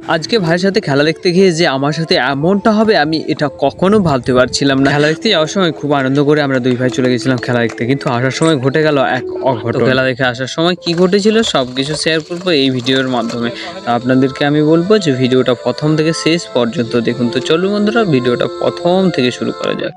আজকে ভাইয়ের সাথে খেলা দেখতে গিয়ে যে আমার সাথে এমনটা হবে আমি এটা কখনো ভাবতে পারছিলাম না। খেলা দেখতে যাওয়ার সময় খুব আনন্দ করে আমরা দুই ভাই চলে গেছিলাম খেলা দেখতে, কিন্তু আসার সময় ঘটে গেল এক অঘটন। খেলা দেখে আসার সময় কি ঘটেছিল সবকিছু শেয়ার করবো এই ভিডিওর মাধ্যমে। তা আপনাদেরকে আমি বলবো যে ভিডিওটা প্রথম থেকে শেষ পর্যন্ত দেখুন। তো চলুন বন্ধুরা, ভিডিওটা প্রথম থেকে শুরু করা যাক।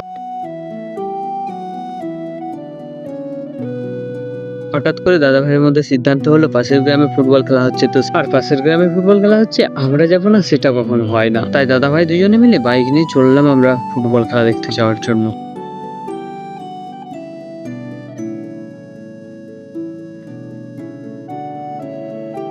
হঠাৎ করে দাদা ভাইয়ের মধ্যে সিদ্ধান্ত হলো পাশের গ্রামে ফুটবল খেলা হচ্ছে, তো আর পাশের গ্রামে ফুটবল খেলা হচ্ছে আমরা যাবো না, সেটা কখনো হয় না। তাই দাদা ভাই দুজনে মিলে বাইক নিয়ে চললাম আমরা ফুটবল খেলা দেখতে যাওয়ার জন্য।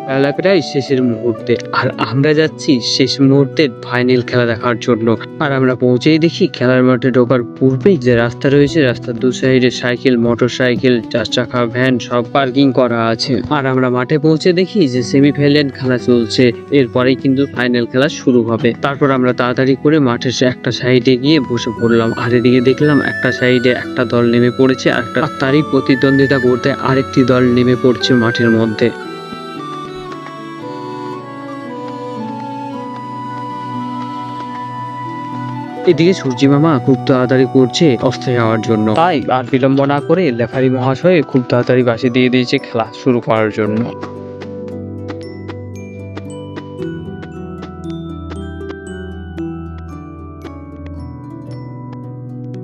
খেলা প্রায় শেষের মুহূর্তে, আর আমরা যাচ্ছি শেষ মুহূর্তের ফাইনাল খেলা দেখার জন্য। আর আমরা পৌঁছেই দেখি খেলার মাঠে ঢোকার পূর্বেই যে রাস্তা রয়েছে, রাস্তার দু সাইডে সাইকেল, মোটর সাইকেল, চার চাকা, ভ্যান সব পার্কিং করা আছে। আর আমরা মাঠে পৌঁছে দেখি যে সেমিফাইনাল খেলা চলছে, এরপরেই কিন্তু ফাইনাল খেলা শুরু হবে। তারপর আমরা তাড়াতাড়ি করে মাঠের একটা সাইডে গিয়ে বসে পড়লাম। আর এদিকে দেখলাম একটা সাইডে একটা দল নেমে পড়েছে, আর তারই প্রতিদ্বন্দ্বিতা করতে আরেকটি দল নেমে পড়ছে মাঠের মধ্যে। এদিকে সূর্যি মামা খুব তাড়াতাড়ি করছে অস্তে যাওয়ার জন্য, তাই আর বিলম্ব না করে রেফারি মহাশয় খুব তাড়াতাড়ি বাঁশি দিয়ে দিয়েছে খেলা শুরু করার জন্য।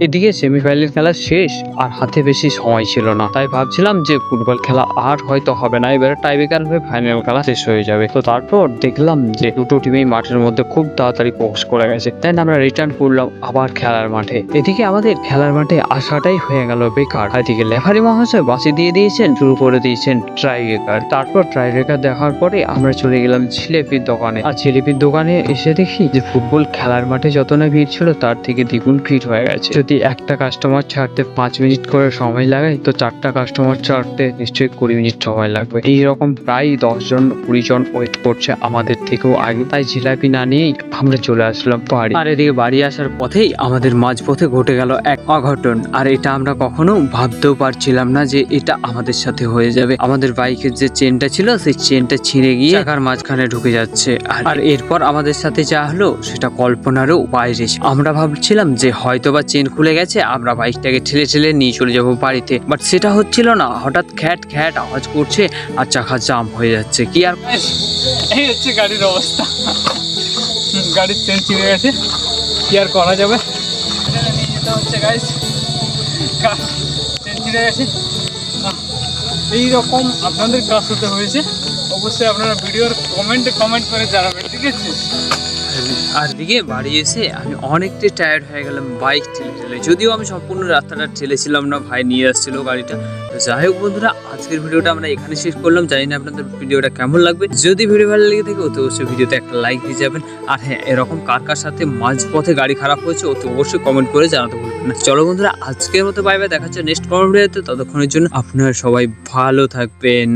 এদিকে সেমিফাইনাল খেলা শেষ, আর হাতে বেশি সময় ছিল না, তাই ভাবছিলাম যে ফুটবল খেলা আর হয়তো হবে না, এবারে টাইব্রেকার হয়ে ফাইনাল খেলা শেষ হয়ে যাবে। তো তারপর দেখলাম যে দুটো টিমই মাঠের মধ্যে খুব তাড়াতাড়ি প্রবেশ করে গেছে, তাই আমরা রিটার্ন করলাম আবার খেলার মাঠে। এদিকে আমাদের খেলার মাঠে আসাটাই হয়ে গেল বেকার। এদিকে রেফারি মহাশয় বাঁশি দিয়ে দিয়েছেন, শুরু করে দিয়েছেন ট্রাইব্রেকার। তারপর ট্রাইব্রেকার দেখার পরে আমরা চলে গেলাম জিলিপির দোকানে। আর জিলিপির দোকানে এসে দেখি যে ফুটবল খেলার মাঠে যত না ভিড় ছিল তার থেকে দ্বিগুণ ভিড় হয়ে গেছে। যদি একটা কাস্টমার ছাড়তে 5 মিনিট করে সময় লাগায়, তো 4টা কাস্টমার ছাড়তে নিশ্চয়ই 20 মিনিট সময় লাগবে। এইরকম প্রায় 10 জন 20 জন ওয়েট করছে আমাদের থেকেও আগে, তাই জিলাপি না নিয়েই আমরা চলে আসলাম বাড়ি। আর এদিকে বাড়ি আসার পথেই আমাদের মাঝপথে ঘটে গেল এক অঘটন, আর এটা আমরা কখনো ভাবতেও পারছিলাম না যে এটা আমাদের সাথে হয়ে যাবে। আমাদের বাইকের যে চেনটা ছিল সেই চেনটা ছিঁড়ে গিয়ে চাকার মাঝখানে ঢুকে যাচ্ছে, আর এরপর আমাদের সাথে যা হলো সেটা কল্পনারও বাইরে। আমরা ভাবছিলাম যে হয়তোবা চেন খুলে গেছে, আমরা বাইকটাকে ঠেলে ঠেলে নিয়ে চলে যাবো বাড়িতে, বাট সেটা হচ্ছিল না। হঠাৎ খ্যাট খ্যাট আওয়াজ করছে আর চাকা জাম হয়ে যাচ্ছে। কি আর এই হচ্ছে গাড়ির অবস্থা, গাড়ির চেন ছিঁড়ে গেছে, কি আর করা যাবে, নিয়ে যেতে হচ্ছে গাইস। চেন ছিঁড়ে গেছে, এইরকম আপনাদের কাজ হতে হয়েছে, অবশ্যই আপনারা ভিডিওর কমেন্ট করে জানাবেন, ঠিক আছে। আর দিকে বাড়ি এসে আমি অনেকটাই টায়ার্ড হয়ে গেলাম বাইক ঠেলে ঠেলে, যদিও আমি সম্পূর্ণ রাস্তাটা ঠেলেছিলাম না, ভাই নিয়ে আসছিল গাড়িটা। তো যাই হোক বন্ধুরা, আজকের ভিডিওটা আমরা এখানে শেষ করলাম। জানি না আপনাদের ভিডিওটা কেমন লাগবে, যদি ভিডিও ভালো লেগে থাকে তো অবশ্যই ভিডিওতে একটা লাইক দিয়ে যাবেন। আর হ্যাঁ, এরকম কার কার সাথে মাঝপথে গাড়ি খারাপ হয়েছে তো অবশ্যই কমেন্ট করে জানাতে ভুলবেন না। চলো বন্ধুরা, আজকের মতো বাই বাই, দেখা হচ্ছে নেক্সট কমেন্ট ভিডিওতে। ততক্ষণের জন্য আপনারা সবাই ভালো থাকবেন।